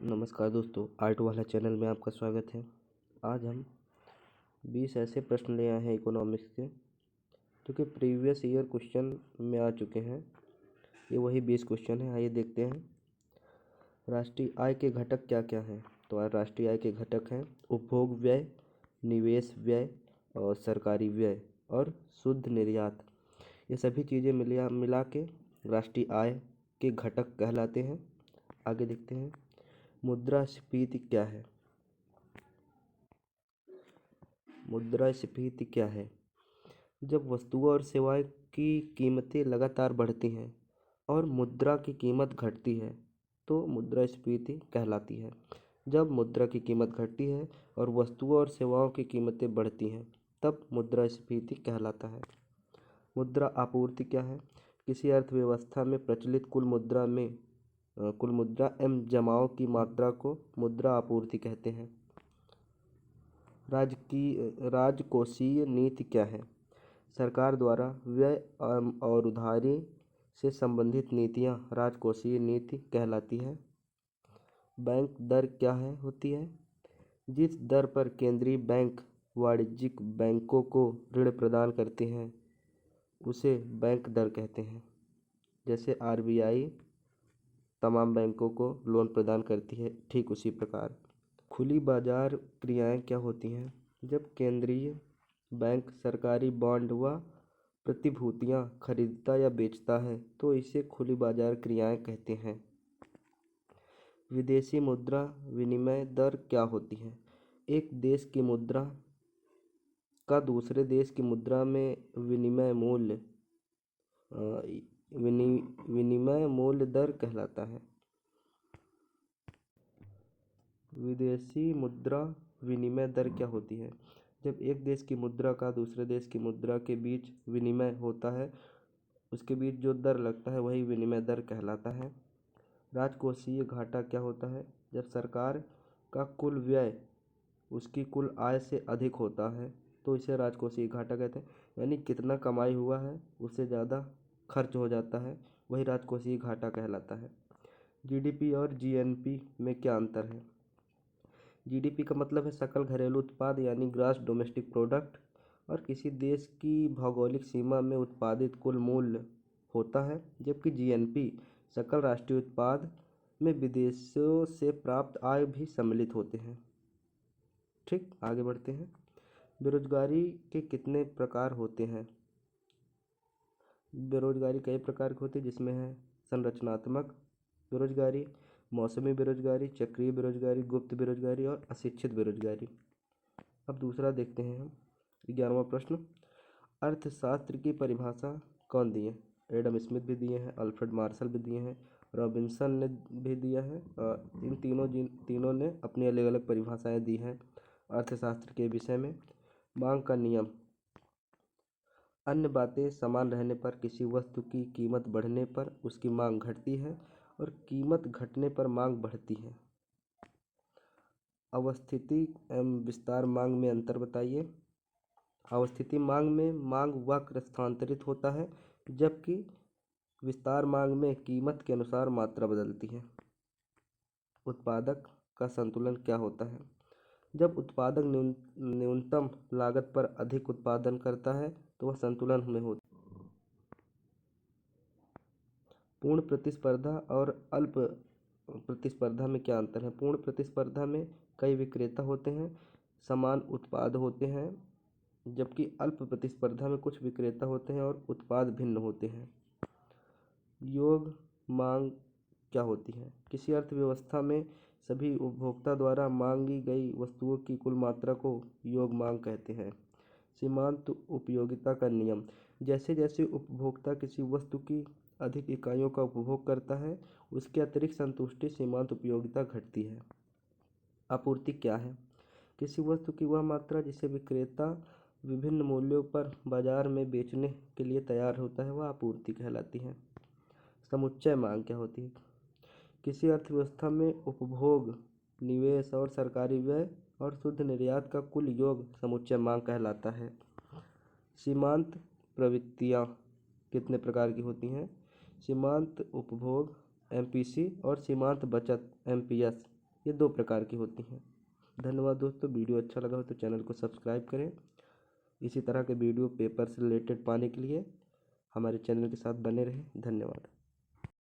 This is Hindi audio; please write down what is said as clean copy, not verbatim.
नमस्कार दोस्तों, आर्ट वाला चैनल में आपका स्वागत है। आज हम 20 ऐसे प्रश्न ले आए हैं इकोनॉमिक्स के, जो कि प्रीवियस ईयर क्वेश्चन में आ चुके हैं। ये वही 20 क्वेश्चन हैं। आइए देखते हैं। राष्ट्रीय आय के घटक क्या क्या हैं। तो आज राष्ट्रीय आय के घटक हैं उपभोग व्यय, निवेश व्यय और सरकारी व्यय और शुद्ध निर्यात। ये सभी चीज़ें मिला के राष्ट्रीय आय के घटक कहलाते हैं। आगे देखते हैं। मुद्रास्फीति क्या है। मुद्रास्फीति क्या है? जब वस्तुओं और सेवाएं की कीमतें लगातार बढ़ती हैं और मुद्रा की कीमत घटती है तो मुद्रास्फीति कहलाती है। जब मुद्रा की कीमत घटती है और वस्तुओं और सेवाओं की कीमतें बढ़ती हैं तब मुद्रास्फीति कहलाता है। मुद्रा आपूर्ति क्या है? किसी अर्थव्यवस्था में प्रचलित कुल मुद्रा एवं जमाओं की मात्रा को मुद्रा आपूर्ति कहते हैं। राजकोषीय नीति क्या है? सरकार द्वारा व्यय और उधारी से संबंधित नीतियां राजकोषीय नीति कहलाती है। बैंक दर क्या होती है? जिस दर पर केंद्रीय बैंक वाणिज्यिक बैंकों को ऋण प्रदान करते हैं उसे बैंक दर कहते हैं। जैसे आरबीआई तमाम बैंकों को लोन प्रदान करती है, ठीक उसी प्रकार खुली बाजार क्रियाएं क्या होती हैं? जब केंद्रीय बैंक सरकारी बॉन्ड व प्रतिभूतियां खरीदता या बेचता है तो इसे खुली बाजार क्रियाएं कहते हैं। विदेशी मुद्रा विनिमय दर क्या होती है? एक देश की मुद्रा का दूसरे देश की मुद्रा में विनिमय मूल्य दर कहलाता है। विदेशी मुद्रा विनिमय दर क्या होती है? जब एक देश की मुद्रा का दूसरे देश की मुद्रा के बीच विनिमय होता है उसके बीच जो दर लगता है वही विनिमय दर कहलाता है। राजकोषीय घाटा क्या होता है? जब सरकार का कुल व्यय उसकी कुल आय से अधिक होता है तो इसे राजकोषीय घाटा कहते हैं। यानी कितना कमाई हुआ है उससे ज़्यादा खर्च हो जाता है, वही राजकोषीय घाटा कहलाता है। जीडीपी और जीएनपी में क्या अंतर है? जीडीपी का मतलब है सकल घरेलू उत्पाद यानी ग्रॉस डोमेस्टिक प्रोडक्ट, और किसी देश की भौगोलिक सीमा में उत्पादित कुल मूल्य होता है, जबकि जीएनपी सकल राष्ट्रीय उत्पाद में विदेशों से प्राप्त आय भी सम्मिलित होते हैं। ठीक, आगे बढ़ते हैं। बेरोजगारी के कितने प्रकार होते हैं? बेरोजगारी कई प्रकार की होती है, जिसमें है संरचनात्मक बेरोजगारी, मौसमी बेरोजगारी, चक्रीय बेरोजगारी, गुप्त बेरोजगारी और अशिक्षित बेरोजगारी। अब दूसरा देखते हैं हम। 11वां प्रश्न, अर्थशास्त्र की परिभाषा कौन दिए? एडम स्मिथ भी दिए हैं, अल्फ्रेड मार्शल भी दिए हैं, रॉबिन्सन ने भी दिया है। इन तीनों ने अपनी अलग अलग परिभाषाएं दी हैं अर्थशास्त्र के विषय में। मांग का नियम, अन्य बातें समान रहने पर किसी वस्तु की कीमत बढ़ने पर उसकी मांग घटती है और कीमत घटने पर मांग बढ़ती है। अवस्थिति एवं विस्तार मांग में अंतर बताइए। अवस्थिति मांग में मांग वक्र स्थानांतरित होता है, जबकि विस्तार मांग में कीमत के अनुसार मात्रा बदलती है। उत्पादक का संतुलन क्या होता है? जब उत्पादक न्यूनतम लागत पर अधिक उत्पादन करता है तो वह संतुलन में होता है। पूर्ण प्रतिस्पर्धा और अल्प प्रतिस्पर्धा में क्या अंतर है? पूर्ण प्रतिस्पर्धा में कई विक्रेता होते हैं, समान उत्पाद होते हैं, जबकि अल्प प्रतिस्पर्धा में कुछ विक्रेता होते हैं और उत्पाद भिन्न होते हैं। योग मांग क्या होती है? किसी अर्थव्यवस्था में सभी उपभोक्ता द्वारा मांगी गई वस्तुओं की कुल मात्रा को योग मांग कहते हैं। सीमांत उपयोगिता का नियम, जैसे जैसे उपभोक्ता किसी वस्तु की अधिक इकाइयों का उपभोग करता है उसके अतिरिक्त संतुष्टि सीमांत उपयोगिता घटती है। आपूर्ति क्या है? किसी वस्तु की वह मात्रा जिसे विक्रेता विभिन्न मूल्यों पर बाजार में बेचने के लिए तैयार होता है वह आपूर्ति कहलाती है। समुच्चय मांग क्या होती है? किसी अर्थव्यवस्था में उपभोग, निवेश और सरकारी व्यय और शुद्ध निर्यात का कुल योग समुच्चय मांग कहलाता है। सीमांत प्रवृत्तियाँ कितने प्रकार की होती हैं? सीमांत उपभोग एमपीसी और सीमांत बचत एमपीएस। ये 2 प्रकार की होती हैं। धन्यवाद दोस्तों, वीडियो अच्छा लगा हो तो चैनल को सब्सक्राइब करें। इसी तरह के वीडियो पेपर से रिलेटेड पाने के लिए हमारे चैनल के साथ बने रहें। धन्यवाद।